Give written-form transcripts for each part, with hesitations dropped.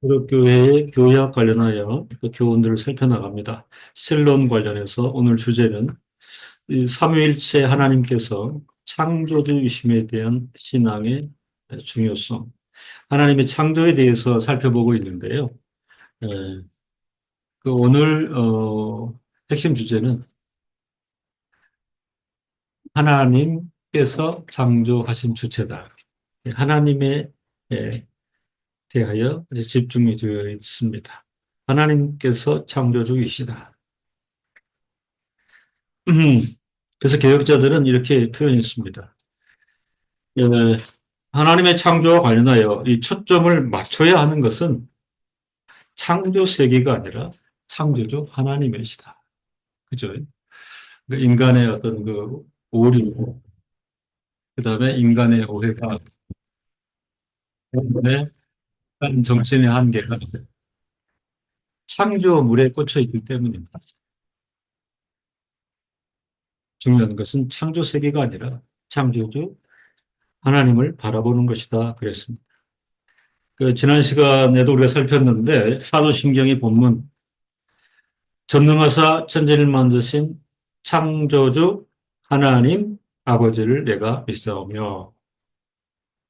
기독교회의 교회학 관련하여 그 교훈들을 살펴나갑니다. 실론 관련해서 오늘 주제는 이 삼위일체 하나님께서 창조주이심에 대한 신앙의 중요성, 하나님의 창조에 대해서 살펴보고 있는데요. 에, 그 오늘 핵심 주제는 하나님께서 창조하신 주체다. 하나님에 대하여 이제 집중이 되어 있습니다. 하나님께서 창조주이시다. 그래서 개혁자들은 이렇게 표현했습니다. 예, 하나님의 창조와 관련하여 이 초점을 맞춰야 하는 것은 창조 세계가 아니라 창조주 하나님이시다. 그죠? 그 인간의 어떤 그 오류, 그 다음에 인간의 오해가, 때문에 정신의 한계가 창조물에 꽂혀 있기 때문입니다. 중요한 것은 창조 세계가 아니라 창조주 하나님을 바라보는 것이다. 그랬습니다. 그 지난 시간에도 우리가 살폈는데 사도신경의 본문 전능하사 천지를 만드신 창조주 하나님 아버지를 내가 믿사오며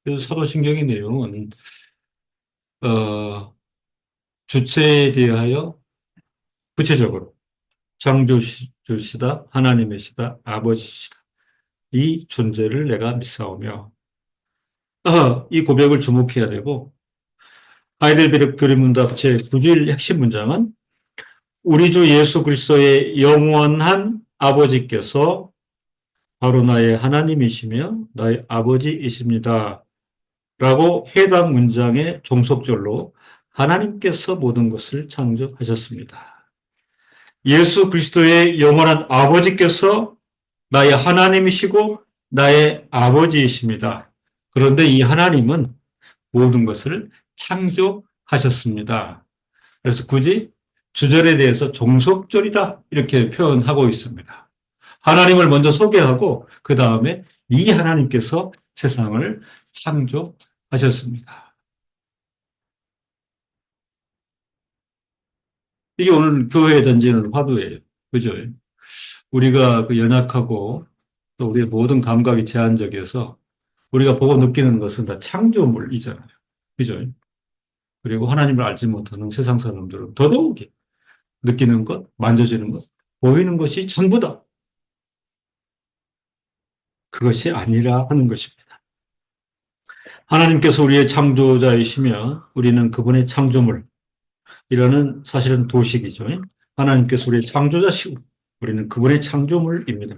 그 사도신경의 내용은 어, 주체에 대하여 구체적으로 창조주시다 하나님이시다 아버지시다 이 존재를 내가 믿사오며 이 고백을 주목해야 되고 하이델베르크 교리문답 제9주일 핵심 문장은 우리 주 예수 그리스도의 영원한 아버지께서 바로 나의 하나님이시며 나의 아버지이십니다. 라고 해당 문장의 종속절로 하나님께서 모든 것을 창조하셨습니다. 예수 그리스도의 영원한 아버지께서 나의 하나님이시고 나의 아버지이십니다. 그런데 이 하나님은 모든 것을 창조하셨습니다. 그래서 굳이 주절에 대해서 종속절이다 이렇게 표현하고 있습니다. 하나님을 먼저 소개하고 그 다음에 이 하나님께서 세상을 창조하셨습니다. 이게 오늘 교회에 던지는 화두예요. 그죠? 우리가 그 연약하고 또 우리의 모든 감각이 제한적이어서 우리가 보고 느끼는 것은 다 창조물이잖아요. 그죠? 그리고 하나님을 알지 못하는 세상 사람들은 더더욱이 느끼는 것, 만져지는 것, 보이는 것이 전부다. 그것이 아니라 하는 것입니다. 하나님께서 우리의 창조자이시며 우리는 그분의 창조물, 이라는 사실은 도식이죠. 하나님께서 우리의 창조자시고 우리는 그분의 창조물입니다.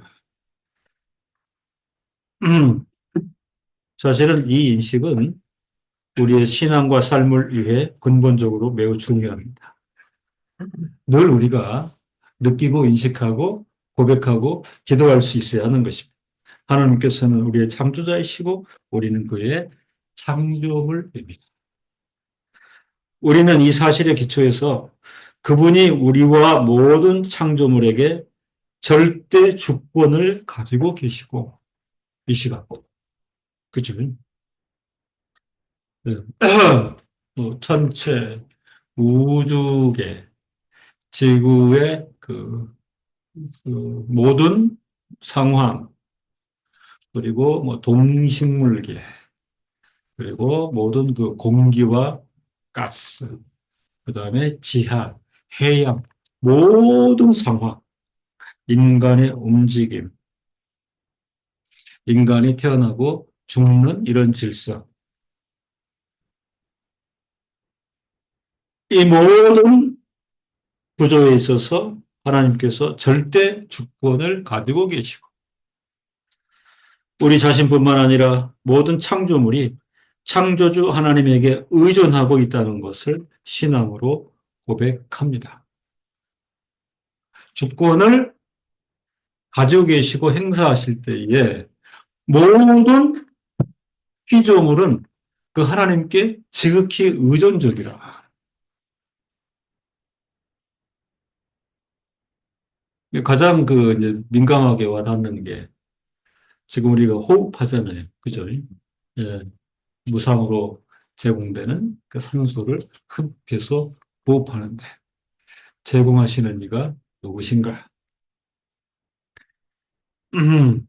사실은 이 인식은 우리의 신앙과 삶을 위해 근본적으로 매우 중요합니다. 늘 우리가 느끼고 인식하고 고백하고 기도할 수 있어야 하는 것입니다. 하나님께서는 우리의 창조자이시고 우리는 그의 창조물입니다. 우리는 이 사실에 기초해서 그분이 우리와 모든 창조물에게 절대 주권을 가지고 계시고 이 시각 그죠? 네. 뭐 천체, 우주계, 지구의 그 모든 상황 그리고 뭐 동식물계 그리고 모든 그 공기와 가스 그다음에 지하, 해양 모든 상황 인간의 움직임 인간이 태어나고 죽는 이런 질서 이 모든 구조에 있어서 하나님께서 절대 주권을 가지고 계시고 우리 자신뿐만 아니라 모든 창조물이 창조주 하나님에게 의존하고 있다는 것을 신앙으로 고백합니다. 주권을 가지고 계시고 행사하실 때에 모든 피조물은 그 하나님께 지극히 의존적이라. 가장 그 이제 민감하게 와닿는 게 지금 우리가 호흡하잖아요. 그죠? 예, 무상으로 제공되는 그 산소를 흡입해서 호흡하는데 제공하시는 이가 누구신가? 음,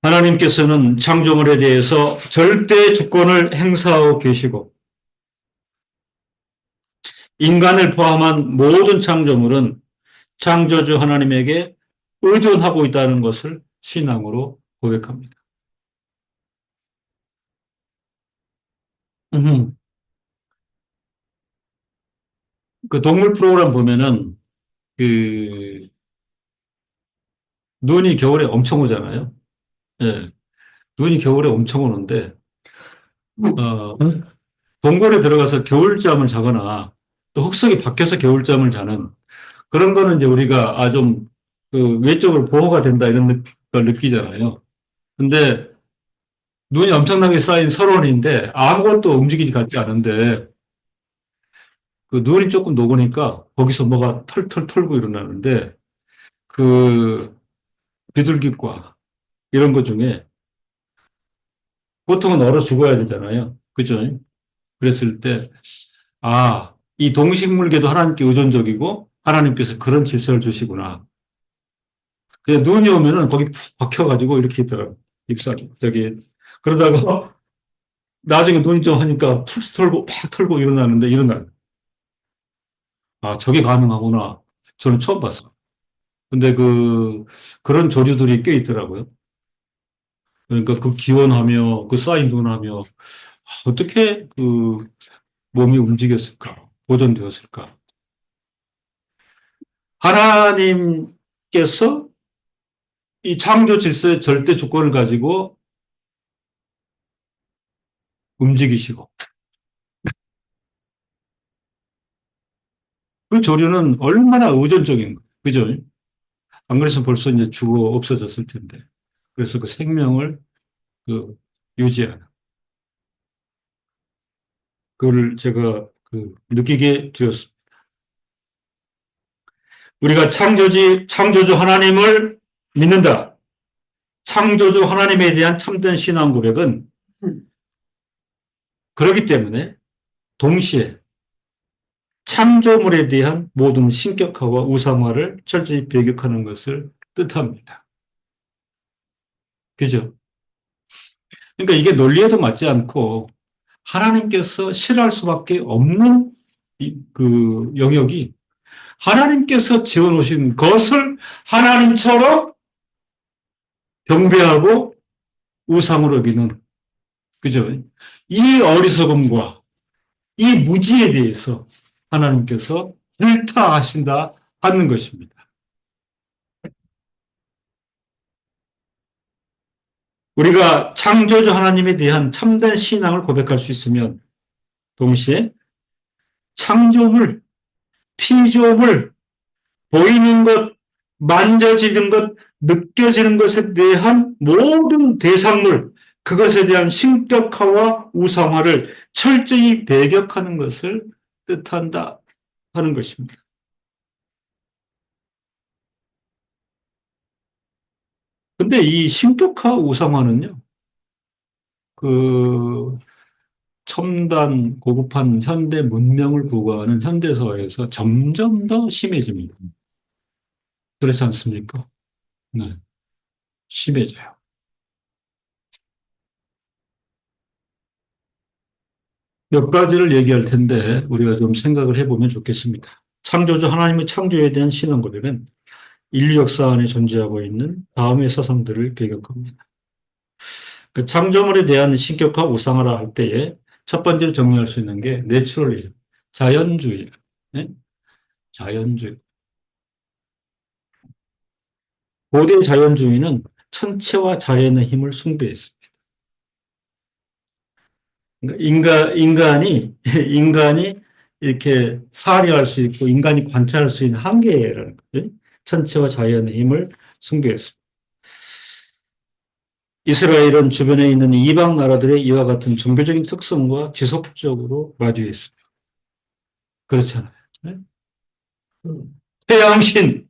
하나님께서는 창조물에 대해서 절대 주권을 행사하고 계시고 인간을 포함한 모든 창조물은 창조주 하나님에게 의존하고 있다는 것을 신앙으로 고백합니다. 음, 그 동물 프로그램 보면은 그 눈이 겨울에 엄청 오잖아요. 예, 눈이 겨울에 엄청 오는데 어, 동굴에 들어가서 겨울잠을 자거나 또 흙속에 밖에서 겨울잠을 자는 그런 거는 이제 우리가 좀 그 외적으로 보호가 된다 이런 걸 느끼잖아요. 근데 눈이 엄청나게 쌓인 설원인데 아무것도 움직이지 같지 않은데 그 눈이 조금 녹으니까 거기서 뭐가 털털 털고 일어나는데 그 비둘기과 이런 것 중에 보통은 얼어 죽어야 되잖아요. 그죠? 그랬을 때, 이 동식물계도 하나님께 의존적이고 하나님께서 그런 질서를 주시구나. 그냥 눈이 오면은 거기 푹 박혀가지고 이렇게 있더라고. 잎사귀. 저기, 그러다가 나중에 눈이 좀 하니까 툭 털고 팍 털고 일어나는데 일어나요. 저게 가능하구나. 저는 처음 봤어. 근데 그런 조류들이 꽤 있더라고요. 그러니까 그 기원하며 그 쌓인 눈하며 어떻게 그 몸이 움직였을까? 보존되었을까? 하나님께서 이 창조 질서의 절대 주권을 가지고 움직이시고 그 조류는 얼마나 의존적인 거예요. 그죠? 안 그랬으면 벌써 이제 죽어 없어졌을 텐데. 그래서 그 생명을 그 유지하는 그걸 제가 느끼게 되었습니다. 우리가 창조주 하나님을 믿는다. 창조주 하나님에 대한 참된 신앙 고백은 그렇기 때문에 동시에 창조물에 대한 모든 신격화와 우상화를 철저히 배격하는 것을 뜻합니다. 그죠? 그러니까 이게 논리에도 맞지 않고 하나님께서 싫어할 수밖에 없는 그 영역이 하나님께서 지어놓으신 것을 하나님처럼 경배하고 우상으로 여기는 그죠? 이 어리석음과 이 무지에 대해서 하나님께서 질타하신다 하는 것입니다. 우리가 창조주 하나님에 대한 참된 신앙을 고백할 수 있으면 동시에 창조물, 피조물, 보이는 것, 만져지는 것, 느껴지는 것에 대한 모든 대상물, 그것에 대한 신격화와 우상화를 철저히 배격하는 것을 뜻한다 하는 것입니다. 근데 이 신격화 우상화는요, 그 첨단 고급한 현대 문명을 부과하는 현대사회에서 점점 더 심해집니다. 그렇지 않습니까? 네, 심해져요. 몇 가지를 얘기할 텐데 우리가 좀 생각을 해보면 좋겠습니다. 창조주 하나님의 창조에 대한 신앙 고백은 인류 역사 안에 존재하고 있는 다음의 사상들을 배경합니다. 그 창조물에 대한 신격화 우상화라 할 때에 첫 번째로 정리할 수 있는 게 내추럴리즘, 자연주의. 네? 자연주의. 고대 자연주의는 천체와 자연의 힘을 숭배했습니다. 그러니까 인간이 이렇게 사료할 수 있고 인간이 관찰할 수 있는 한계라는 거죠. 천체와 자연의 힘을 숭배했습니다. 이스라엘은 주변에 있는 이방 나라들의 이와 같은 종교적인 특성과 지속적으로 마주했습니다. 그렇잖아요. 네? 태양신,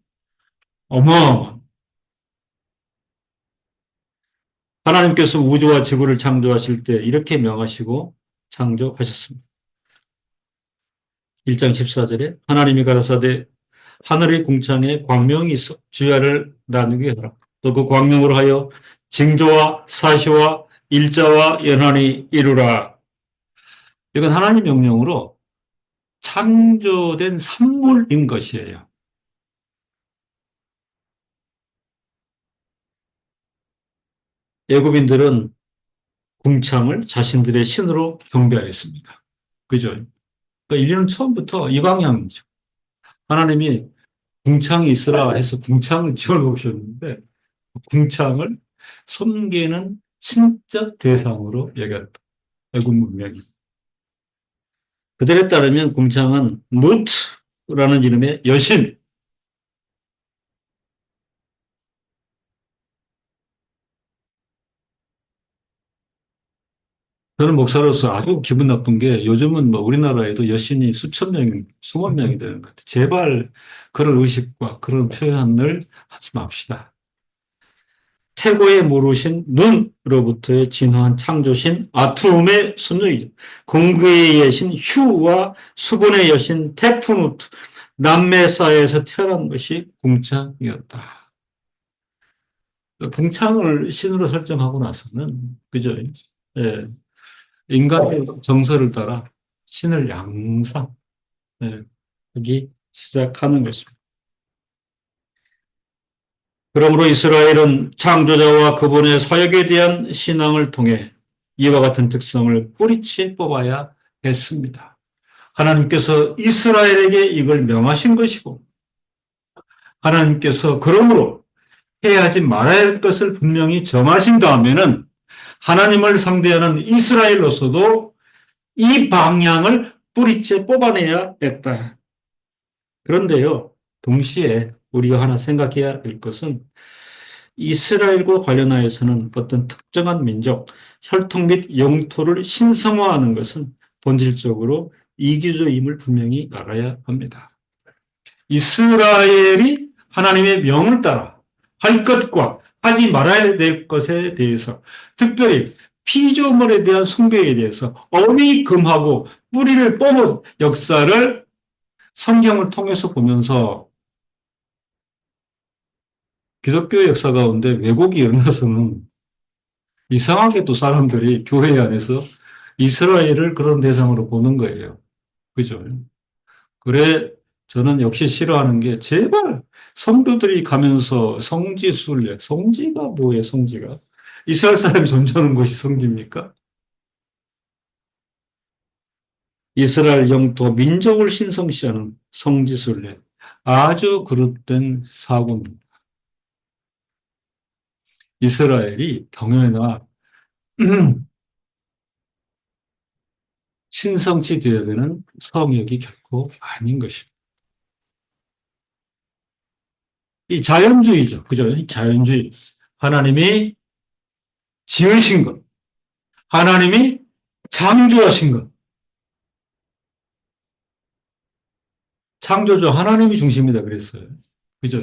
어머, 하나님께서 우주와 지구를 창조하실 때 이렇게 명하시고 창조하셨습니다. 1장 14절에 하나님이 가라사대 하늘의 궁창에 광명이 있어 주야를 나누게 하라. 또 그 광명으로 하여 징조와 사시와 일자와 연한이 이루라. 이건 하나님 명령으로 창조된 산물인 것이에요. 애굽인들은 궁창을 자신들의 신으로 경배하였습니다. 그죠? 그러니까 인류는 처음부터 이 방향이죠. 하나님이 궁창이 있으라 해서 궁창을 지어놓으셨는데 궁창을 섬기는 신적 대상으로 여겼다. 애국 문명이. 그들에 따르면 궁창은 무트라는 이름의 여신, 저는 목사로서 아주 기분 나쁜 게 요즘은 뭐 우리나라에도 여신이 수천 명, 수만 명이 되는 것 같아요. 제발 그런 의식과 그런 표현을 하지 맙시다. 태고에 모르신 눈으로부터의 진화한 창조신 아툼의 손녀이죠. 공구의 여신 휴와 수본의 여신 테푸누트, 남매사이에서 태어난 것이 궁창이었다. 궁창을 신으로 설정하고 나서는, 그죠? 예, 인간의 정서를 따라 신을 양상, 예, 하기 시작하는 것입니다. 그러므로 이스라엘은 창조자와 그분의 사역에 대한 신앙을 통해 이와 같은 특성을 뿌리째 뽑아야 했습니다. 하나님께서 이스라엘에게 이걸 명하신 것이고, 하나님께서 그러므로 해야 하지 말아야 할 것을 분명히 정하신 다음에는 하나님을 상대하는 이스라엘로서도 이 방향을 뿌리째 뽑아내야 했다. 그런데요, 동시에 우리가 하나 생각해야 될 것은 이스라엘과 관련하여서는 어떤 특정한 민족, 혈통 및 영토를 신성화하는 것은 본질적으로 이기주의임을 분명히 알아야 합니다. 이스라엘이 하나님의 명을 따라 할 것과 하지 말아야 될 것에 대해서, 특별히 피조물에 대한 숭배에 대해서 어미금하고 뿌리를 뽑은 역사를 성경을 통해서 보면서 기독교 역사 가운데 왜곡이 일어나서는 이상하게도 사람들이 교회 안에서 이스라엘을 그런 대상으로 보는 거예요. 그죠? 그래, 저는 역시 싫어하는 게 제발 성도들이 가면서 성지순례, 성지가 뭐예요, 성지가? 이스라엘 사람이 존재하는 것이 성지입니까? 이스라엘 영토 민족을 신성시하는 성지순례. 아주 그릇된 사고입니다. 이스라엘이 경연이나 신성치 되어야 되는 성역이 결코 아닌 것입니다. 이 자연주의죠. 그죠? 이 자연주의. 하나님이 지으신 것. 하나님이 창조하신 것. 창조주 하나님이 중심이다 그랬어요. 그죠?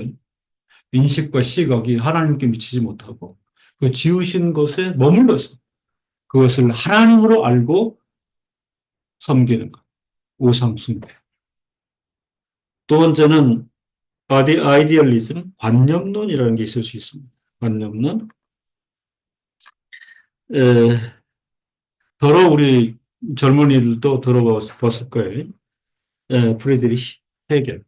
인식과 시각이 하나님께 미치지 못하고 그 지으신 것에 머물러서 그것을 하나님으로 알고 섬기는 것. 우상숭배. 두 번째는 아이디얼리즘, 관념론이라는 게 있을 수 있습니다. 관념론. 에, 더러 우리 젊은이들도 들어봤을 거예요. 프리드리히 헤겔.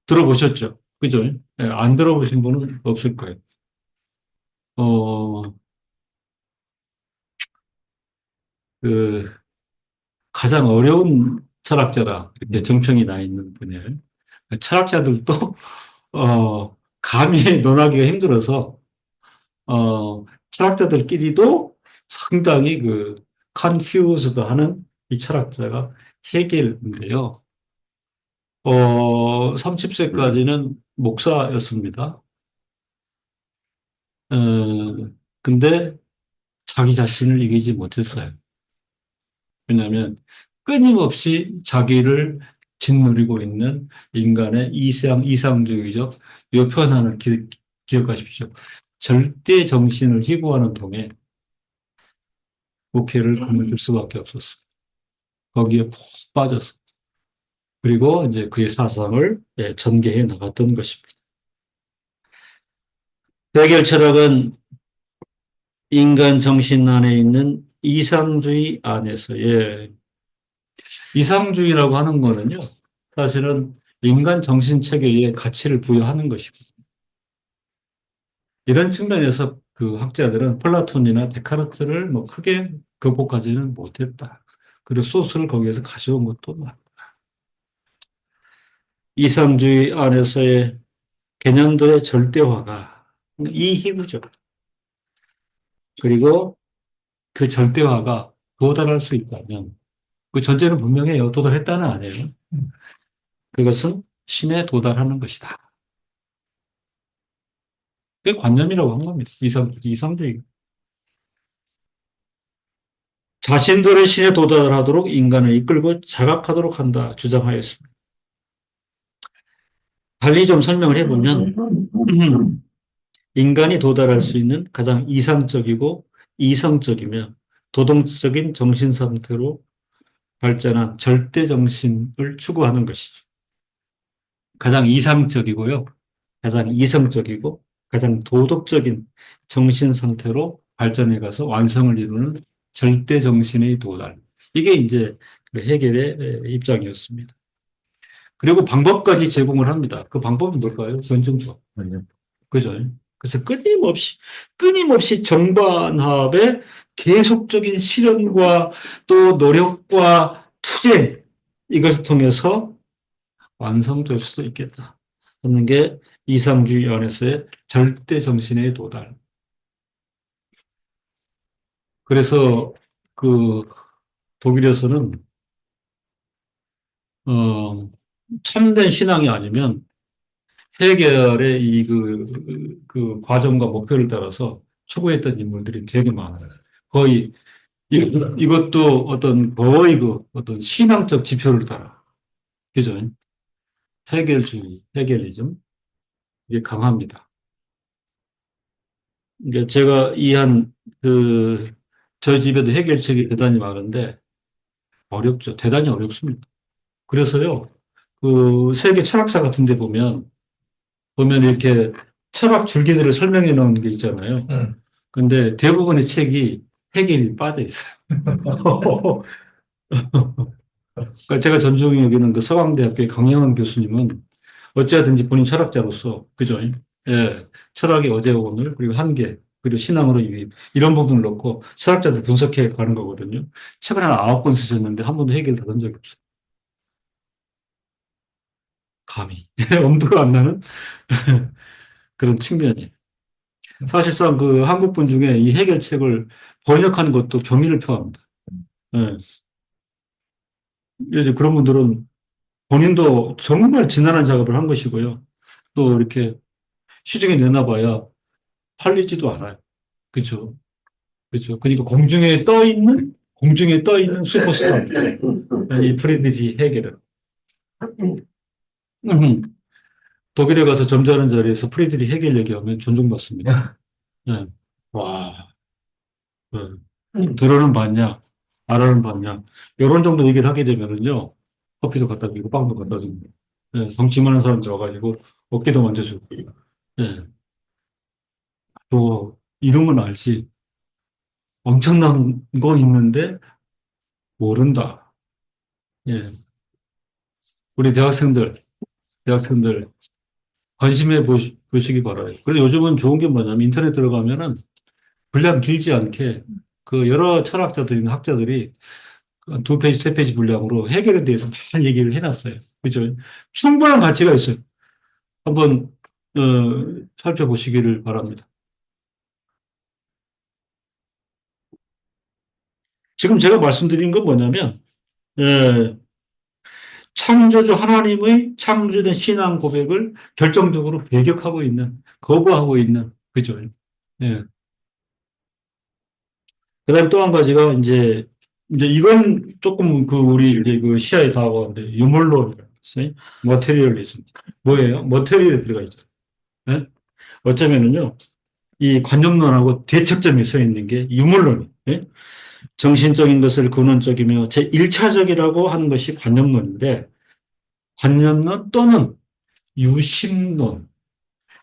들어보셨죠? 그죠? 안 들어보신 분은 없을 거예요. 어, 그, 가장 어려운 철학자라, 이렇게 정평이 나 있는 분이에요. 철학자들도, 감히 논하기가 힘들어서, 철학자들끼리도 상당히 confused 하는 이 철학자가 헤겔인데요. 30세까지는 목사였습니다. 어, 근데 자기 자신을 이기지 못했어요. 왜냐하면 끊임없이 자기를 짓누리고 있는 인간의 이상주의적 요 편안을 기억하십시오. 절대 정신을 희구하는 통에 목회를 그만둘 수밖에 없었어. 거기에 푹 빠졌어. 그리고 이제 그의 사상을 전개해 나갔던 것입니다. 해결 철학은 인간 정신 안에 있는 이상주의 안에서의 이상주의라고 하는 거는요, 사실은 인간 정신 체계에 가치를 부여하는 것이고, 이런 측면에서 그 학자들은 플라톤이나 데카르트를 뭐 크게 극복하지는 못했다. 그리고 소스를 거기에서 가져온 것도 많다. 이상주의 안에서의 개념들의 절대화가 이희구죠. 그리고 그 절대화가 도달할 수 있다면, 그 전제는 분명해요. 도달했다는 아니에요. 그것은 신에 도달하는 것이다. 그게 관념이라고 한 겁니다. 이상주의. 자신들의 신에 도달하도록 인간을 이끌고 자각하도록 한다 주장하였습니다. 달리 좀 설명을 해보면 인간이 도달할 수 있는 가장 이상적이고 이성적이며 도덕적인 정신 상태로 발전한 절대 정신을 추구하는 것이죠. 가장 이상적이고요. 가장 이성적이고 가장 도덕적인 정신 상태로 발전해 가서 완성을 이루는 절대 정신의 도달. 이게 이제 해결의 입장이었습니다. 그리고 방법까지 제공을 합니다. 그 방법은 뭘까요? 변증법. 그죠? 그래서 끊임없이 정반합의 계속적인 실현과 또 노력과 투쟁, 이것을 통해서 완성될 수도 있겠다 하는 게 이상주의 안에서의 절대 정신의 도달. 그래서 그 독일에서는 참된 신앙이 아니면 해결의 그 과정과 목표를 따라서 추구했던 인물들이 되게 많아요. 거의 이것도 거의 어떤 신앙적 지표를 따라. 그죠? 해결주의, 해결리즘 이게 강합니다. 이게 제가 저희 집에도 해결책이 대단히 많은데 어렵죠. 대단히 어렵습니다. 그래서요, 그 세계 철학사 같은 데 보면 이렇게 철학 줄기들을 설명해 놓은 게 있잖아요. 근데 대부분의 책이 해결이 빠져 있어요. 그러니까 제가 존중히 여기는 그 서강대학교의 강영환 교수님은 어찌하든지 본인 철학자로서, 그죠? 예. 철학의 어제와 오늘, 그리고 한계, 그리고 신앙으로 유입, 이런 부분을 놓고 철학자들 분석해 가는 거거든요. 책을 한 9권 쓰셨는데 한 번도 해결 받은 적이 없어요. 감히. 엄두가 안 나는 그런 측면이에요. 사실상 그 한국 분 중에 이 해결책을 번역한 것도 경의를 표합니다. 예. 이제 그런 분들은 본인도 정말 지난한 작업을 한 것이고요. 또 이렇게 시중에 내놔봐야 팔리지도 않아요. 그렇죠. 그렇죠. 그러니까 공중에 떠 있는 슈퍼스타. 이 프리드리히 헤겔은. 음, 독일에 가서 점잖은 자리에서 프리드리히 헤겔 얘기하면 존중받습니다. 네. 와, 들어는 봤냐, 알아는 봤냐. 이런 정도 얘기를 하게 되면은요, 커피도 갖다 주고 빵도 갖다 주고, 네, 덩치 많은 사람들 와가지고 어깨도 만져주고, 네, 또 이름은 알지. 엄청난 거 있는데 모른다. 예. 우리 대학생들 관심해 보시기 바라요. 그리고 요즘은 좋은 게 뭐냐면 인터넷 들어가면은 분량 길지 않게 그 여러 철학자들이나 학자들이 두 페이지, 세 페이지 분량으로 해결에 대해서 많은 얘기를 해놨어요. 그죠? 충분한 가치가 있어요. 한번, 살펴보시기를 바랍니다. 지금 제가 말씀드린 건 뭐냐면, 예, 창조주 하나님의 창조된 신앙 고백을 결정적으로 거부하고 있는, 그죠? 예. 그다음에 또 한 가지가 이제 이건 조금 우리 이제 그 시야에 다가오는데 유물론이라고 있어요. 머테리얼리즘. 뭐예요? 머테리얼이 들어가 있죠. 예? 어쩌면은요, 이 관념론하고 대척점에 서 있는 게 유물론이에요. 예? 정신적인 것을 근원적이며 제1차적이라고 하는 것이 관념론인데 관념론 또는 유심론.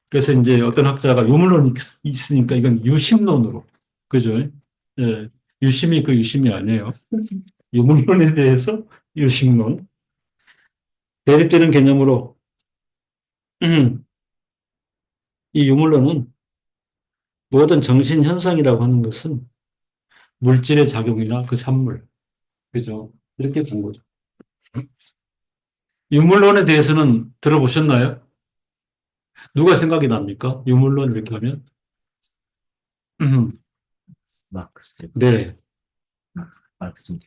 그래서 이제 어떤 학자가 유물론이 있으니까 이건 유심론으로. 그죠? 예. 유심이 그 유심이 아니에요. 유물론에 대해서 유심론. 대립되는 개념으로 이 유물론은 모든 정신 현상이라고 하는 것은 물질의 작용이나 그 산물. 그죠? 이렇게 본 거죠. 유물론에 대해서는 들어보셨나요? 누가 생각이 납니까? 유물론 이렇게 하면? 음, 마크스, 네. 마크스.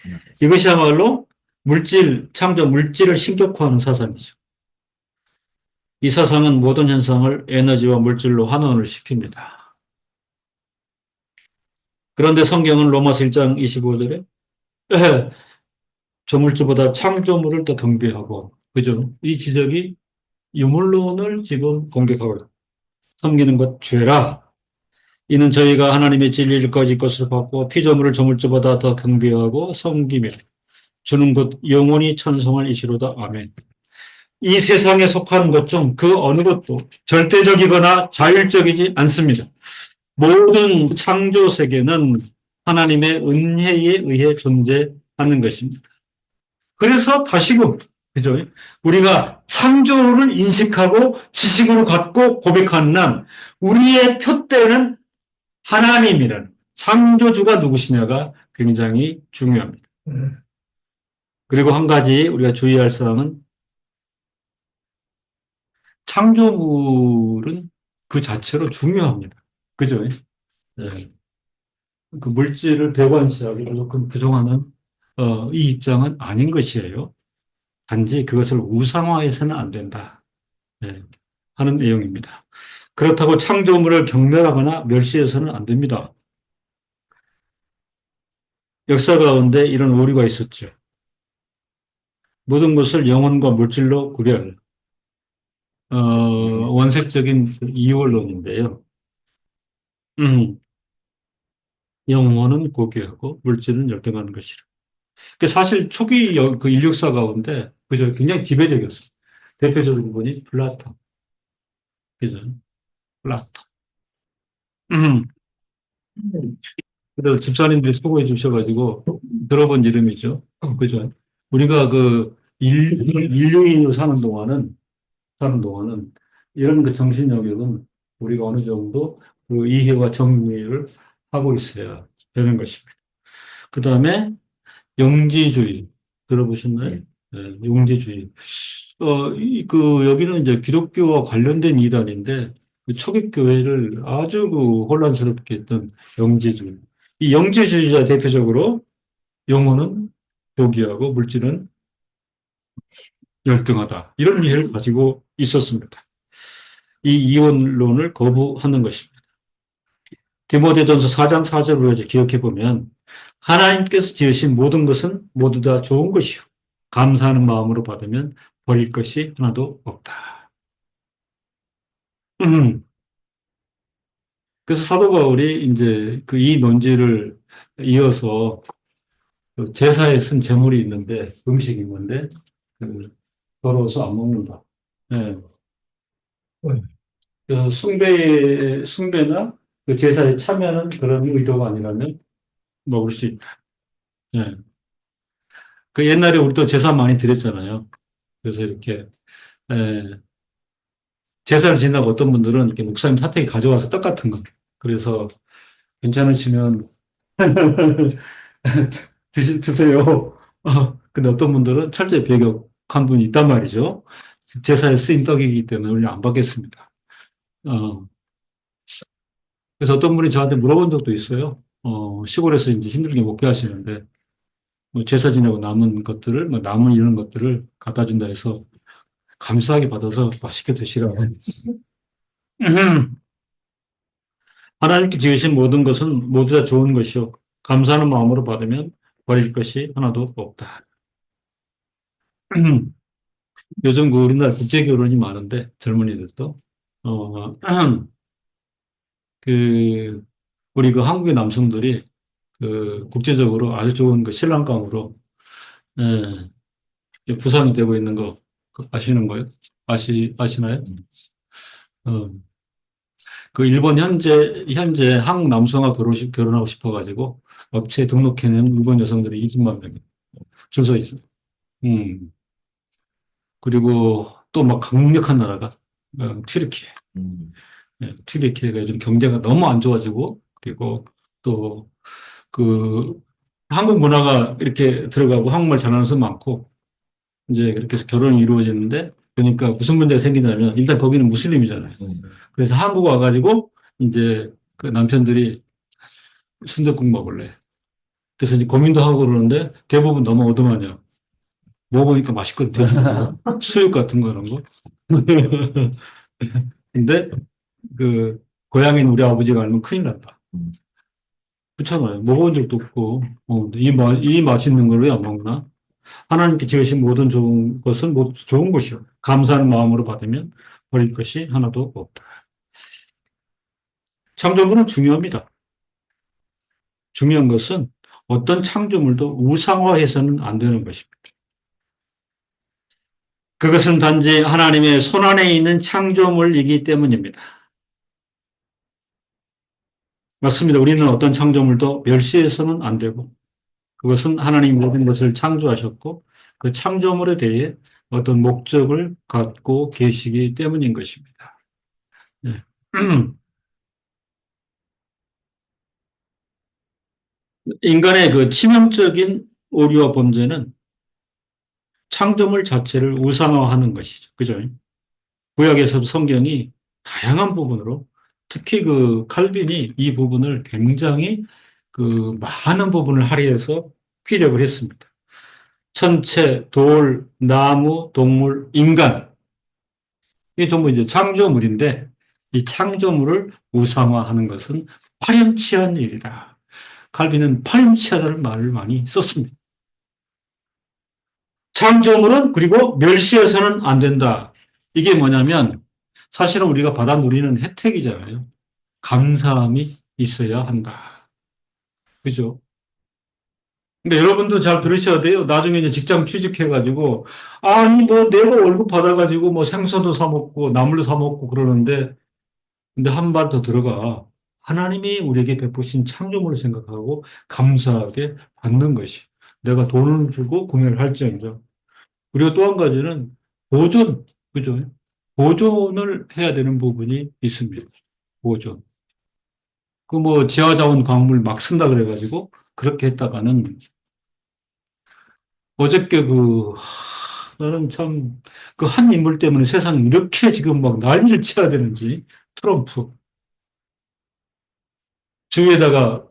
이것이야말로 창조 물질을 신격화하는 사상이죠. 이 사상은 모든 현상을 에너지와 물질로 환원을 시킵니다. 그런데 성경은 로마서 1장 25절에 조물주보다 창조물을 더 경배하고, 그죠? 이 지적이 유물론을 지금 공격하고 있다. 섬기는 것 죄라. 이는 저희가 하나님의 진리를 거짓 것으로 받고 피조물을 조물주보다 더 경배하고 섬기며 주는 것 영원히 찬송할 이시로다. 아멘. 이 세상에 속한 것 중 그 어느 것도 절대적이거나 자율적이지 않습니다. 모든 창조 세계는 하나님의 은혜에 의해 존재하는 것입니다. 그래서 다시금 그죠? 우리가 창조를 인식하고 지식으로 갖고 고백하는 한 우리의 표대는 하나님이라는 창조주가 누구시냐가 굉장히 중요합니다. 그리고 한 가지 우리가 주의할 사항은 창조물은 그 자체로 중요합니다. 그죠? 네. 그 물질을 배관시하고 무조건 부정하는 이 입장은 아닌 것이에요. 단지 그것을 우상화해서는 안 된다. 네. 하는 내용입니다. 그렇다고 창조물을 경멸하거나 멸시해서는 안 됩니다. 역사 가운데 이런 오류가 있었죠. 모든 것을 영혼과 물질로 구별, 원색적인 이원론인데요. 음, 영혼은 고귀하고 물질은 열등하는 것이라. 그 사실 초기 그 인류사 가운데 그저 굉장히 지배적이었어요. 대표적인 분이 플라톤. 그죠? 플라톤. 음. 그래서 집사님들이 수고해 주셔가지고 들어본 이름이죠. 그죠? 우리가 그 인류인으로 사는 동안은 이런 그 정신 영역은 우리가 어느 정도 그 이해와 정리를 하고 있어야 되는 것입니다. 그 다음에 영지주의 들어보셨나요? 네. 네, 영지주의. 여기는 이제 기독교와 관련된 이단인데 그 초기 교회를 아주 그 혼란스럽게 했던 영지주의. 이 영지주의자 대표적으로 영혼은 고귀하고 물질은 열등하다. 이런 이해를 가지고 있었습니다. 이 이원론을 거부하는 것입니다. 디모데전서 4장 4절을 기억해 보면 하나님께서 지으신 모든 것은 모두 다 좋은 것이요. 감사하는 마음으로 받으면 버릴 것이 하나도 없다. 그래서 사도 바울이 이제 그 이 논지를 이어서 그 제사에 쓴 제물이 있는데 음식이 있는데 그 더러워서 안 먹는다. 예. 그래서 숭배나 그 제사에 참여하는 그런 의도가 아니라면 먹을 수 있다. 예. 그 옛날에 우리도 제사 많이 드렸잖아요. 그래서 이렇게 에, 제사를 지내고 어떤 분들은 이렇게 목사님 사택에 가져와서 떡 같은 거. 그래서 괜찮으시면 드세요. 근데 어떤 분들은 철저히 배격한 분이 있단 말이죠. 제사에 쓰인 떡이기 때문에 우리 안 받겠습니다. 어, 그래서 어떤 분이 저한테 물어본 적도 있어요. 시골에서 이제 힘들게 먹게 하시는데, 뭐 제사 지내고 남은 것들을, 뭐 남은 이런 것들을 갖다 준다 해서 감사하게 받아서 맛있게 드시라고. 하나님께 지으신 모든 것은 모두 다 좋은 것이요. 감사하는 마음으로 받으면 버릴 것이 하나도 없다. 요즘 그 우리나라 국제결혼이 많은데 젊은이들도, 어, 그, 우리 그 한국의 남성들이 그 국제적으로 아주 좋은 그 신랑감으로, 예, 이제 구상이 되고 있는 거 아시는 거예요? 아시나요? 어, 그 일본 현재 한국 남성과 결혼하고 싶어가지고 업체에 등록해낸 일본 여성들이 20만 명이 줄 서 있어요. 음. 그리고 또 막 강력한 나라가 튀르키예. 음. 예, 튀르키예가 요즘 경제가 너무 안 좋아지고 그리고 또 그 한국 문화가 이렇게 들어가고 한국말 잘하는 사람 많고 이제 그렇게 해서 결혼이 이루어지는데 그러니까 무슨 문제가 생기냐면 일단 거기는 무슬림이잖아요. 음. 그래서 한국 와가지고 이제 그 남편들이 순댓국 먹을래. 그래서 이제 고민도 하고 그러는데 대부분 너무 얻어마냐. 먹어보니까 맛있거든, 돼지고기가. 수육 같은 거 이런 거. 근데 그 고향인 우리 아버지가 알면 큰일 난다. 음. 그렇잖아요. 먹어본 적도 없고 이 맛있는 걸 왜 안 먹나? 하나님께 지으신 모든 좋은 것은 좋은 것이요. 감사하는 마음으로 받으면 버릴 것이 하나도 없다. 창조물은 중요합니다. 중요한 것은 어떤 창조물도 우상화해서는 안 되는 것입니다. 그것은 단지 하나님의 손안에 있는 창조물이기 때문입니다. 맞습니다. 우리는 어떤 창조물도 멸시해서는 안 되고 그것은 하나님 모든 것을 창조하셨고 그 창조물에 대해 어떤 목적을 갖고 계시기 때문인 것입니다. 네. 인간의 그 치명적인 오류와 범죄는 창조물 자체를 우상화하는 것이죠. 그죠? 구약에서도 성경이 다양한 부분으로 특히 그 칼빈이 이 부분을 굉장히 그 많은 부분을 할애해서 피력을 했습니다. 천체, 돌, 나무, 동물, 인간. 이게 전부 이제 창조물인데 이 창조물을 우상화하는 것은 파렴치한 일이다. 칼빈은 파렴치하다는 말을 많이 썼습니다. 창조물은 그리고 멸시해서는 안 된다. 이게 뭐냐면 사실은 우리가 받아 누리는 혜택이잖아요. 감사함이 있어야 한다. 그죠? 근데 여러분도 잘 들으셔야 돼요. 나중에 이제 직장 취직해가지고, 아니, 뭐, 내가 월급 받아가지고, 뭐, 생선도 사먹고, 나물도 사먹고 그러는데, 근데 한 발 더 들어가. 하나님이 우리에게 베푸신 창조물을 생각하고, 감사하게 받는 것이. 내가 돈을 주고 구매를 할지언정. 그리고 또 한 가지는, 보존, 그죠? 보존을 해야 되는 부분이 있습니다. 보존. 그 뭐, 지하자원 광물 막 쓴다 그래가지고, 그렇게 했다가는 어저께 나는 참, 그 한 인물 때문에 세상이 이렇게 지금 막 난리를 쳐야 되는지, 트럼프. 주위에다가,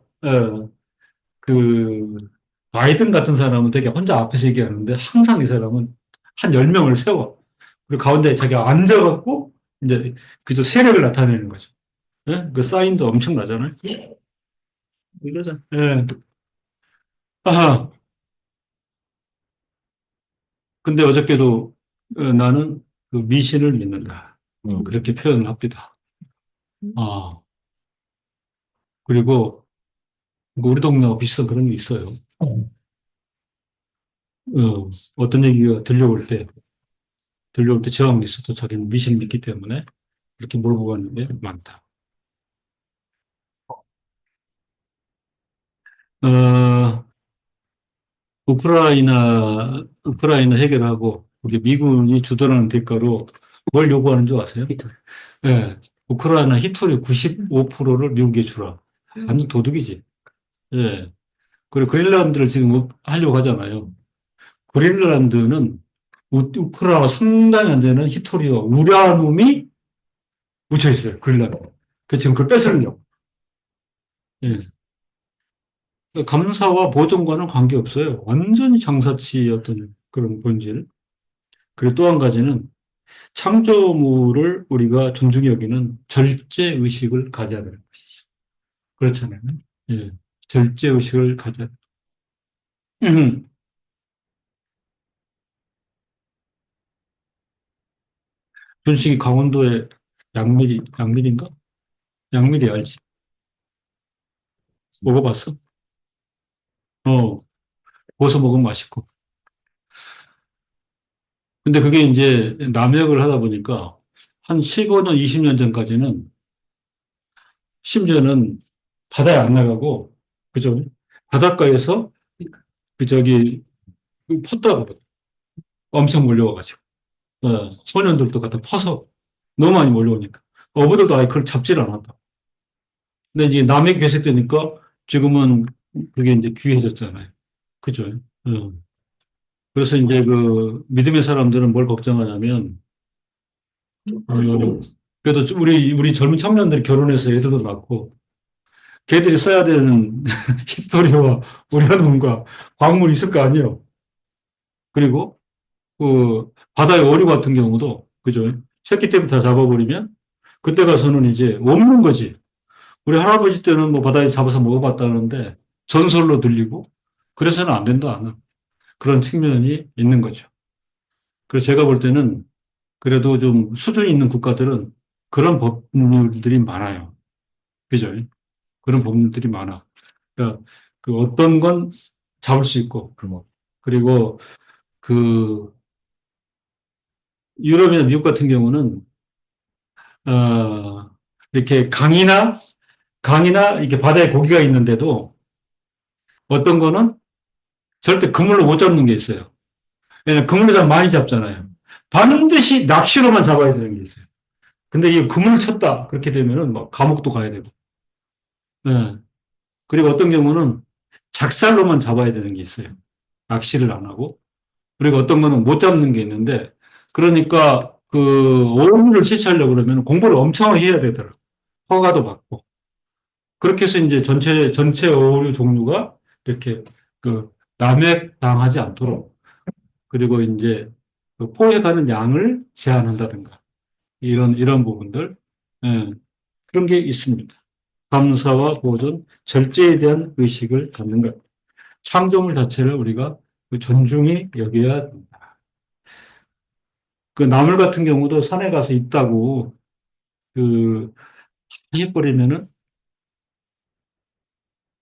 그, 바이든 같은 사람은 되게 혼자 앞에서 얘기하는데, 항상 이 사람은 한 10명을 세워. 그리고 가운데 자기가 앉아갖고, 이제, 그저 세력을 나타내는 거죠. 예? 그 사인도 엄청 나잖아요. 이러잖아. 예. 아하. 근데 어저께도, 나는 그 미신을 믿는다. 그렇게 표현을 합니다. 아. 그리고 우리 동네가 비슷한 그런 게 있어요. 어떤 얘기가 들려올 때 저항이 있어도 자기는 미신을 믿기 때문에 이렇게 몰고 가는 게 많다. 어, 우크라이나 해결하고 우리 미군이 주도하는 대가로 뭘 요구하는 줄 아세요? 예, 우크라이나 히토리 95%를 미국에 주라. 완전 도둑이지. 예. 그리고 그린란드를 지금 하려고 하잖아요. 그린란드는 우크라이나 상당히 안 되는 히토리와 우라늄이 묻혀 있어요. 그린란드. 그 지금 그걸 뺏으려고. 예. 그 감사와 보존과는 관계없어요. 완전히 장사치의 어떤 그런 본질. 그리고 또 한 가지는 창조물을 우리가 존중히 여기는 절제 의식을 가져야 돼요. 그렇잖아요. 예. 절제 의식을 가져야 돼요. 준식이 강원도의 양미리인가? 양미리 알지? 먹어봤어? 어, 구워서 먹으면 맛있고. 근데 그게 이제 남획을 하다 보니까 한 15년, 20년 전까지는 심지어는 바다에 안 나가고, 그죠? 바닷가에서 그 저기 펐다고 엄청 몰려와가지고, 소년들도 갖다 퍼서 너무 많이 몰려오니까. 어부들도 아예 그걸 잡지를 않았다. 근데 이제 남획 개색되니까 지금은 그게 이제 귀해졌잖아요. 그죠? 어. 그래서 이제 그 믿음의 사람들은 뭘 걱정하냐면, 그래도 우리 젊은 청년들이 결혼해서 애들도 낳고, 걔들이 써야 되는 히스토리와 우리한문과 광물이 있을 거 아니에요. 그리고 그 바다의 어류 같은 경우도 그죠? 새끼 때부터 다 잡아버리면 그때 가서는 이제 없는 거지. 우리 할아버지 때는 뭐 바다에 잡아서 먹어봤다는데 전설로 들리고 그래서는 안 된다 하는 그런 측면이 있는 거죠. 그래서 제가 볼 때는 그래도 좀 수준 있는 국가들은 그런 법률들이 많아요. 그죠? 그런 법률들이 많아. 그러니까 그 어떤 건 잡을 수 있고 그뭐 그리고 그 유럽이나 미국 같은 경우는 이렇게 강이나 이렇게 바다에 고기가 있는데도 어떤 거는 절대 그물로 못 잡는 게 있어요. 왜냐면 그물로 잡으면 많이 잡잖아요. 반드시 낚시로만 잡아야 되는 게 있어요. 근데 이 그물을 쳤다 그렇게 되면은 뭐 감옥도 가야 되고. 예. 그리고 어떤 경우는 작살로만 잡아야 되는 게 있어요. 낚시를 안 하고. 그리고 어떤 거는 못 잡는 게 있는데 그러니까 그 어류를 채취하려고 그러면 공부를 엄청 해야 되더라고요. 허가도 받고. 그렇게 해서 이제 전체 어류 종류가 이렇게 그 남획 당하지 않도록 그리고 이제 그 포획하는 양을 제한한다든가 이런 부분들 예, 그런 게 있습니다. 감사와 보존, 절제에 대한 의식을 갖는 것. 창조물 자체를 우리가 그 존중히 여겨야 된다. 그 나물 같은 경우도 산에 가서 있다고 그 해버리면은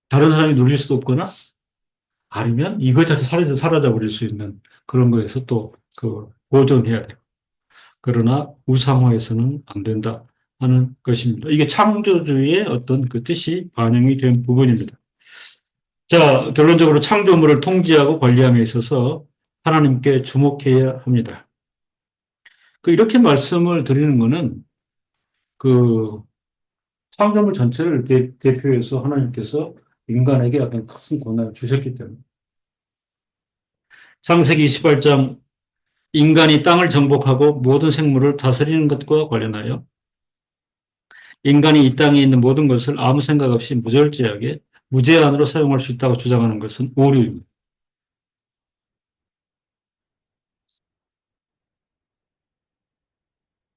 다른 사람이 누릴 수도 없거나 아니면 이것 자체 사라져 버릴 수 있는 그런 거에서 또 그 보존해야 돼요. 그러나 우상화해서는 안 된다 하는 것입니다. 이게 창조주의의 어떤 그 뜻이 반영이 된 부분입니다. 자, 결론적으로 창조물을 통제하고 관리함에 있어서 하나님께 주목해야 합니다. 그 이렇게 말씀을 드리는 것은 그 창조물 전체를 대표해서 하나님께서 인간에게 어떤 큰 권한을 주셨기 때문에 창세기 28장 인간이 땅을 정복하고 모든 생물을 다스리는 것과 관련하여 인간이 이 땅에 있는 모든 것을 아무 생각 없이 무절제하게 무제한으로 사용할 수 있다고 주장하는 것은 오류입니다.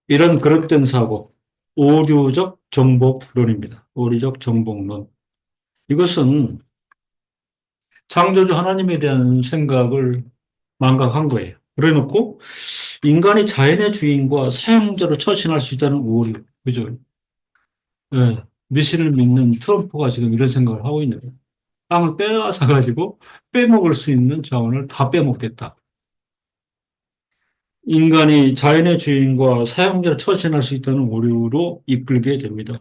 이런 그릇된 사고, 오류적 정복론입니다. 오류적 정복론. 이것은 창조주 하나님에 대한 생각을 망각한 거예요. 그래 놓고 인간이 자연의 주인과 사용자로 처신할 수 있다는 오류. 그죠? 네. 미신을 믿는 트럼프가 지금 이런 생각을 하고 있는 거예요. 땅을 빼앗아 가지고 빼먹을 수 있는 자원을 다 빼먹겠다. 인간이 자연의 주인과 사용자로 처신할 수 있다는 오류로 이끌게 됩니다.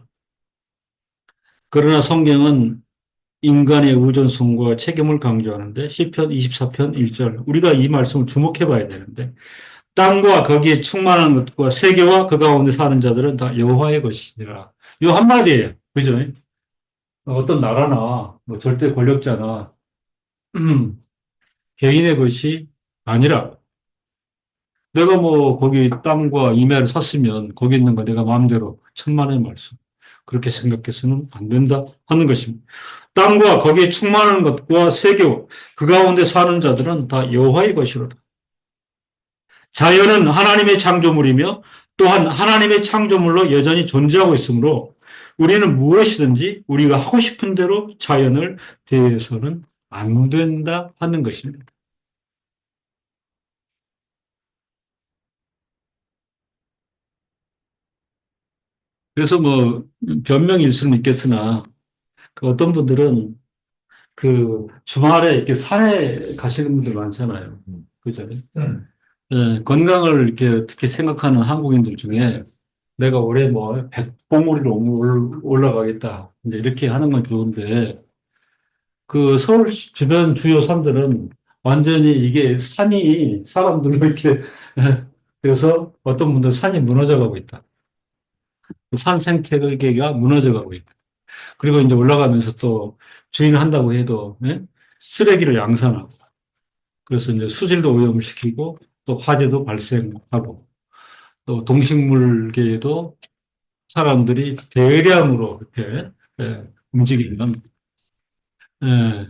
그러나 성경은 인간의 의존성과 책임을 강조하는데 시편 24편 1절 우리가 이 말씀을 주목해 봐야 되는데 땅과 거기에 충만한 것과 세계와 그 가운데 사는 자들은 다 여호와의 것이니라. 이 한마디예요. 그죠? 어떤 나라나 뭐 절대 권력자나 개인의 것이 아니라 내가 뭐 거기 땅과 임야를 샀으면 거기 있는 거 내가 마음대로 천만의 말씀 그렇게 생각해서는 안 된다 하는 것입니다. 땅과 거기에 충만한 것과 세계와 그 가운데 사는 자들은 다 여호와의 것이로다. 자연은 하나님의 창조물이며 또한 하나님의 창조물로 여전히 존재하고 있으므로 우리는 무엇이든지 우리가 하고 싶은 대로 자연을 대해서는 안 된다 하는 것입니다. 그래서 뭐 변명일 수는 있겠으나 그 어떤 분들은 그 주말에 이렇게 산에 가시는 분들 많잖아요. 그죠? 예, 건강을 이렇게 어떻게 생각하는 한국인들 중에 내가 올해 뭐 백봉우리를 올라가겠다. 이제 이렇게 하는 건 좋은데 그 서울 주변 주요 산들은 완전히 이게 산이 사람들로 이렇게 그래서 어떤 분들 산이 무너져 가고 있다. 산 생태계가 무너져 가고 있다. 그리고 이제 올라가면서 또 주인을 한다고 해도 예? 쓰레기를 양산하고 그래서 이제 수질도 오염시키고 또 화재도 발생하고 또 동식물계에도 사람들이 대량으로 이렇게 움직이는 예.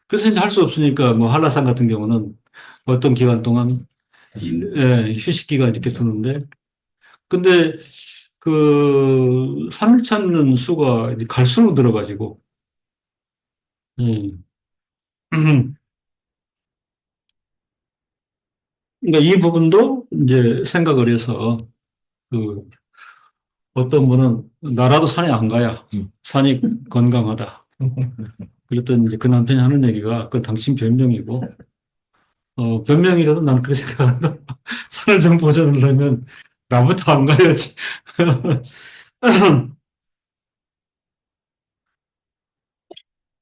그래서 이제 할 수 없으니까 뭐 한라산 같은 경우는 어떤 기간 동안 휴식 기간 이렇게 두는데 근데 그 산을 찾는 수가 이제 갈수록 늘어가지고 음. 그러니까 이 부분도 이제 생각을 해서 그 어떤 분은 나라도 산에 안 가야 산이 건강하다. 그랬더니 이제 그 남편이 하는 얘기가 그 당신 변명이고 변명이라도 나는 그렇게 생각한다. 산을 좀 보존하려면 나부터 안 가야지.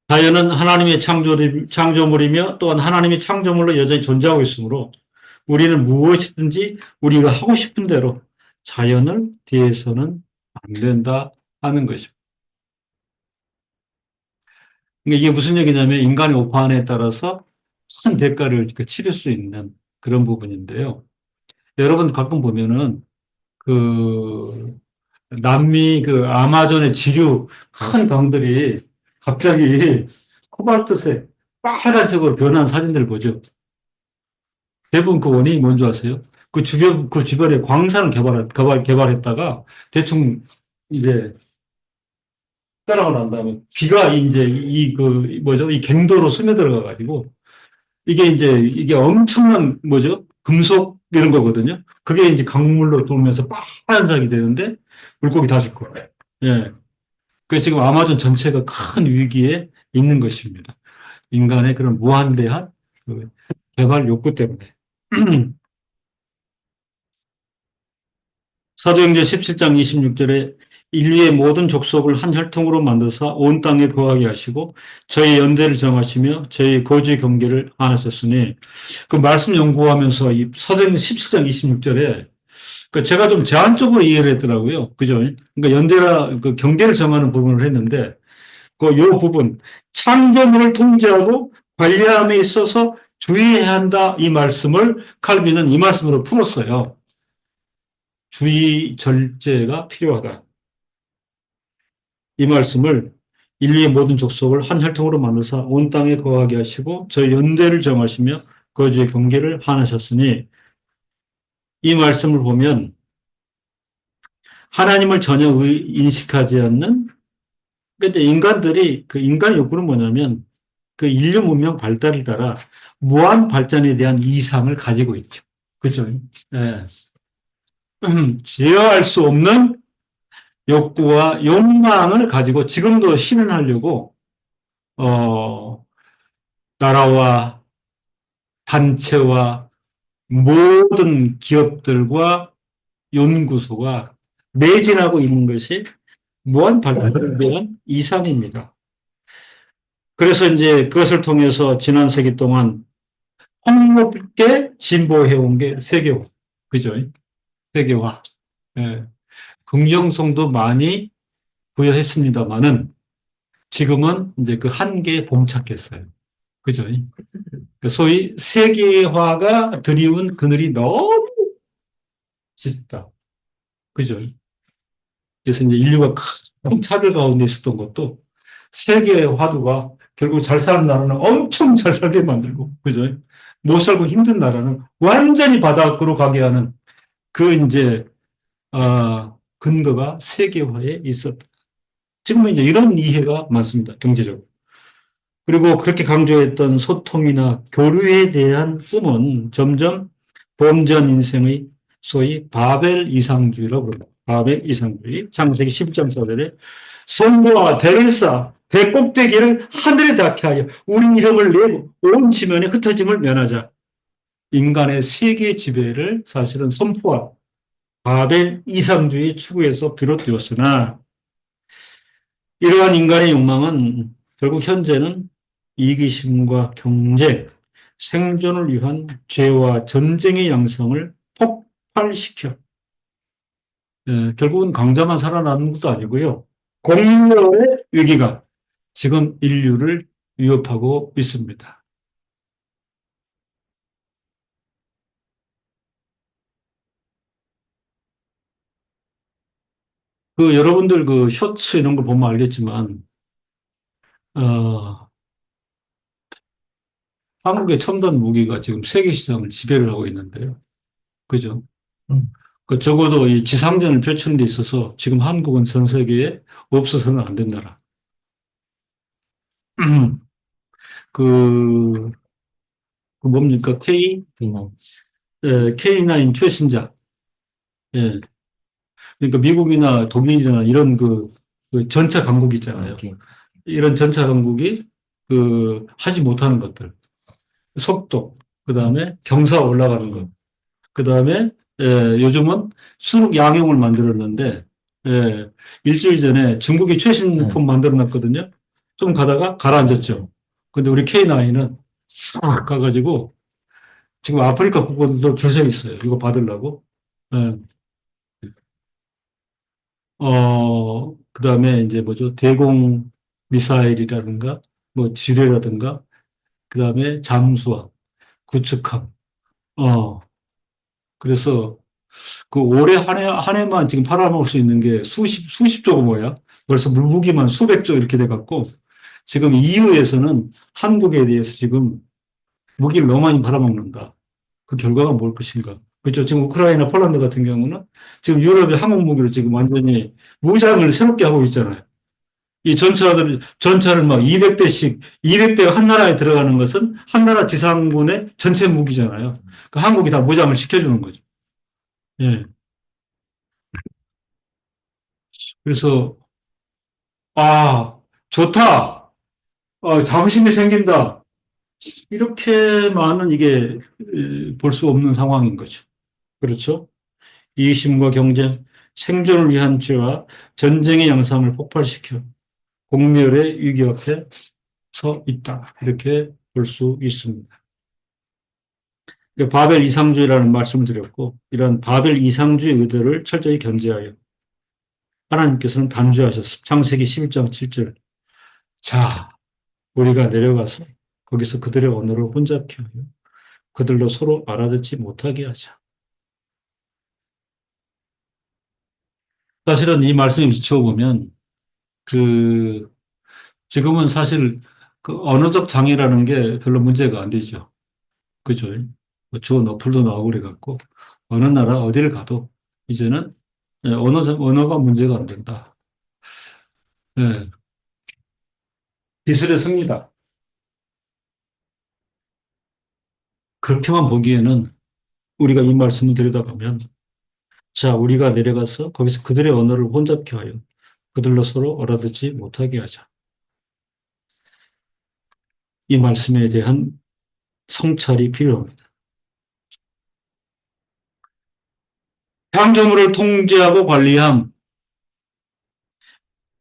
자연은 하나님의 창조물이며 또한 하나님의 창조물로 여전히 존재하고 있으므로 우리는 무엇이든지 우리가 하고 싶은 대로 자연을 대해서는 안 된다 하는 것입니다. 그러니까 이게 무슨 얘기냐면 인간의 오판에 따라서 큰 대가를 치를 수 있는 그런 부분인데요. 여러분 가끔 보면은 그 남미 그 아마존의 지류 큰 강들이 갑자기 코발트색 빨간색으로 변한 사진들 보죠. 대부분 그 원인이 뭔지 아세요? 그 주변에 광산을 개발했다가 대충 이제 따라가 난 다음에 비가 이제 뭐죠? 이 갱도로 스며들어가 가지고 이게 이제 이게 엄청난 뭐죠? 금속 이런 거거든요. 그게 이제 강물로 돌면서 빨간색이 되는데 물고기 다 죽고. 예. 그래서 지금 아마존 전체가 큰 위기에 있는 것입니다. 인간의 그런 무한대한 그 개발 욕구 때문에. 사도행전 17장 26절에 인류의 모든 족속을 한 혈통으로 만드사 온 땅에 거하게 하시고 저희 연대를 정하시며 저희 거주의 경계를 안하셨으니 그 말씀 연구하면서 이 사도행전 17장 26절에 그 제가 좀 제한적으로 이해를 했더라고요. 그죠? 그러니까 연대라 그 경계를 정하는 부분을 했는데 그 요 부분 창조물을 통제하고 관리함에 있어서 주의해야 한다 이 말씀을 칼빈은 이 말씀으로 풀었어요. 주의 절제가 필요하다. 이 말씀을 인류의 모든 족속을 한 혈통으로 만드사 온 땅에 거하게 하시고 저희 연대를 정하시며 거주의 경계를 하나셨으니 이 말씀을 보면 하나님을 전혀 인식하지 않는 근데 인간들이 그 인간의 욕구는 뭐냐면 그 인류 문명 발달을 따라 무한 발전에 대한 이상을 가지고 있죠. 그죠? 예. 제어할 수 없는 욕구와 욕망을 가지고 지금도 실현하려고 어, 나라와 단체와 모든 기업들과 연구소가 매진하고 있는 것이 무한 발전에 대한 이상입니다. 그래서 이제 그것을 통해서 지난 세기 동안 폭넓게 진보해온 게 세계화. 그죠? 세계화. 예. 긍정성도 많이 부여했습니다만은 지금은 이제 그 한계에 봉착했어요. 그죠? 소위 세계화가 들이운 그늘이 너무 짙다. 그죠? 그래서 이제 인류가 큰 차별 가운데 있었던 것도 세계의 화두가 결국 잘 사는 나라는 엄청 잘 살게 만들고, 그죠? 못 살고 힘든 나라는 완전히 바닥으로 가게 하는 그 이제, 근거가 세계화에 있었다. 지금은 이제 이런 이해가 많습니다. 경제적으로. 그리고 그렇게 강조했던 소통이나 교류에 대한 꿈은 점점 범전 인생의 소위 바벨 이상주의라고 부릅니다. 바벨 이상주의. 창세기 11장 4절에 성부와 대를 쌓아 배 꼭대기를 하늘에 닿게 하여 우리 이름을 내고 온 지면에 흩어짐을 면하자. 인간의 세계 지배를 사실은 선포한 바벨 이상주의 추구에서 비롯되었으나 이러한 인간의 욕망은 결국 현재는 이기심과 경쟁, 생존을 위한 죄와 전쟁의 양성을 폭발시켜 결국은 강자만 살아남는 것도 아니고요. 공멸의 위기가 지금 인류를 위협하고 있습니다. 그 여러분들 그 쇼츠 이런 걸 보면 알겠지만 어, 한국의 첨단 무기가 지금 세계 시장을 지배를 하고 있는데요. 그죠? 음. 그 적어도 이 지상전을 펼치는 데 있어서 지금 한국은 전 세계에 없어서는 안 된다라. 그, 그 뭡니까? 그냥, K9 최신작. 예. 그러니까 미국이나 독일이나 이런 그 전차 강국 있잖아요. 이렇게, 이런 전차 강국이 하지 못하는 것들. 속도, 그 다음에 경사 올라가는 것, 그 다음에 요즘은 수륙 양용을 만들었는데 일주일 전에 중국이 최신품 만들어 놨거든요. 좀 가다가 가라앉았죠. 근데 우리 K9은 싹 가가지고 지금 아프리카 국가들도 줄 서 있어요. 이거 받으려고. 예. 그 다음에 이제 뭐죠? 대공 미사일이라든가 뭐 지뢰라든가 그 다음에 잠수함, 구축함. 어, 그래서 그 올해 한 해만 지금 팔아먹을 수 있는 게 수십 조가 뭐야? 벌써 물무기만 수백 조 이렇게 돼갖고 지금 EU에서는 한국에 대해서 지금 무기를 너무 많이 팔아먹는다. 그 결과가 뭘 것인가? 그렇죠. 지금 우크라이나, 폴란드 같은 경우는 지금 유럽의 항공 무기로 지금 완전히 무장을 새롭게 하고 있잖아요. 이 전차를 막 200대씩, 200대가 한 나라에 들어가는 것은 한 나라 지상군의 전체 무기잖아요. 그 한국이 다 무장을 시켜주는 거죠. 예. 그래서 아, 좋다. 자부심이 생긴다. 이렇게만은 이게 볼 수 없는 상황인 거죠. 그렇죠? 이심과 경쟁, 생존을 위한 죄와 전쟁의 양상을 폭발시켜 공멸의 위기 앞에 서 있다. 이렇게 볼 수 있습니다. 바벨 이상주의라는 말씀을 드렸고, 이런 바벨 이상주의 의도를 철저히 견제하여 하나님께서는 단죄하셨습니다. 창세기 11장 7절. 자, 우리가 내려가서 거기서 그들의 언어를 혼잡케 하여 그들로 서로 알아듣지 못하게 하자. 사실은 이 말씀을 비춰보면 그 지금은 사실 그 언어적 장애라는 게 별로 문제가 안 되죠. 그죠? 뭐 주어 어플도 나오고 그래갖고 어느 나라 어디를 가도 이제는 언어가 문제가 안 된다. 예, 기술의 승리다. 그렇게만 보기에는 우리가 이 말씀을 들여다보면 자, 우리가 내려가서 거기서 그들의 언어를 혼잡케 하여 그들로 서로 알아듣지 못하게 하자. 이 말씀에 대한 성찰이 필요합니다. 창조물을 통제하고 관리함,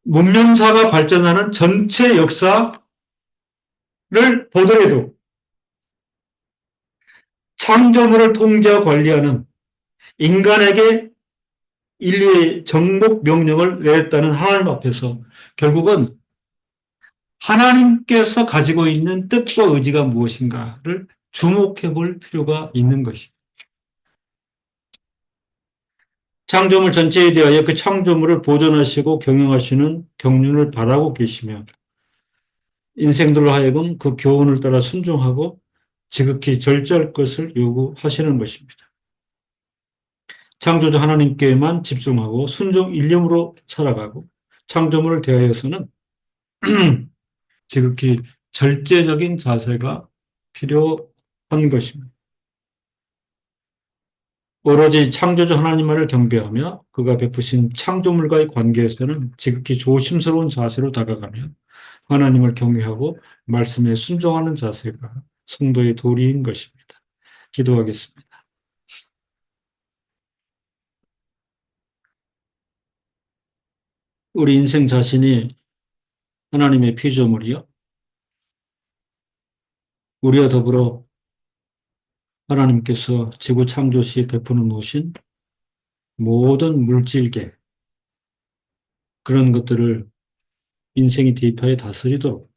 문명사가 발전하는 전체 역사를 보더라도 창조물을 통제하고 관리하는 인간에게 인류의 정복 명령을 내렸다는 하나님 앞에서 결국은 하나님께서 가지고 있는 뜻과 의지가 무엇인가를 주목해 볼 필요가 있는 것입니다. 창조물 전체에 대하여 그 창조물을 보존하시고 경영하시는 경륜을 바라고 계시며 인생들로 하여금 그 교훈을 따라 순종하고 지극히 절제할 것을 요구하시는 것입니다. 창조주 하나님께만 집중하고 순종 일념으로 살아가고 창조물을 대하여서는 지극히 절제적인 자세가 필요한 것입니다. 오로지 창조주 하나님만을 경배하며 그가 베푸신 창조물과의 관계에서는 지극히 조심스러운 자세로 다가가며 하나님을 경외하고 말씀에 순종하는 자세가 성도의 도리인 것입니다. 기도하겠습니다. 우리 인생 자신이 하나님의 피조물이요. 우리와 더불어 하나님께서 지구 창조 시 베풀어 놓으신 모든 물질계, 그런 것들을 인생이 대입하여 다스리도록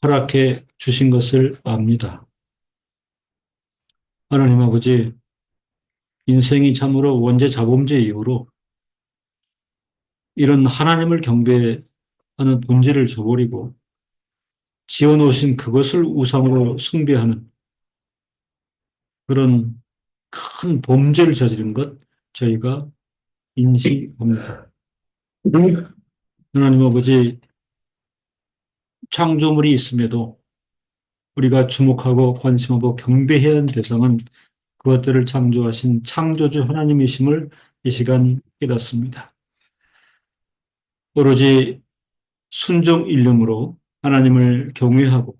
허락해 주신 것을 압니다. 하나님 아버지, 인생이 참으로 원죄 자범죄 이후로 이런 하나님을 경배하는 본질을 저버리고 지어놓으신 그것을 우상으로 숭배하는 그런 큰 범죄를 저지른 것 저희가 인식합니다. 하나님 아버지, 창조물이 있음에도 우리가 주목하고 관심하고 경배해야 하는 대상은 그것들을 창조하신 창조주 하나님이심을 이 시간 깨닫습니다. 오로지 순종 일념으로 하나님을 경외하고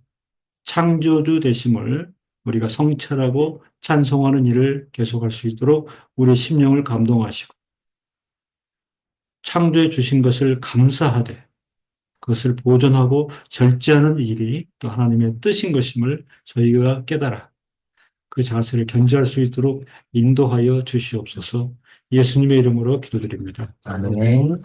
창조주 되심을 우리가 성찰하고 찬송하는 일을 계속할 수 있도록 우리 심령을 감동하시고 창조해 주신 것을 감사하되 그것을 보존하고 절제하는 일이 또 하나님의 뜻인 것임을 저희가 깨달아 그 자세를 견지할 수 있도록 인도하여 주시옵소서. 예수님의 이름으로 기도드립니다. 아멘.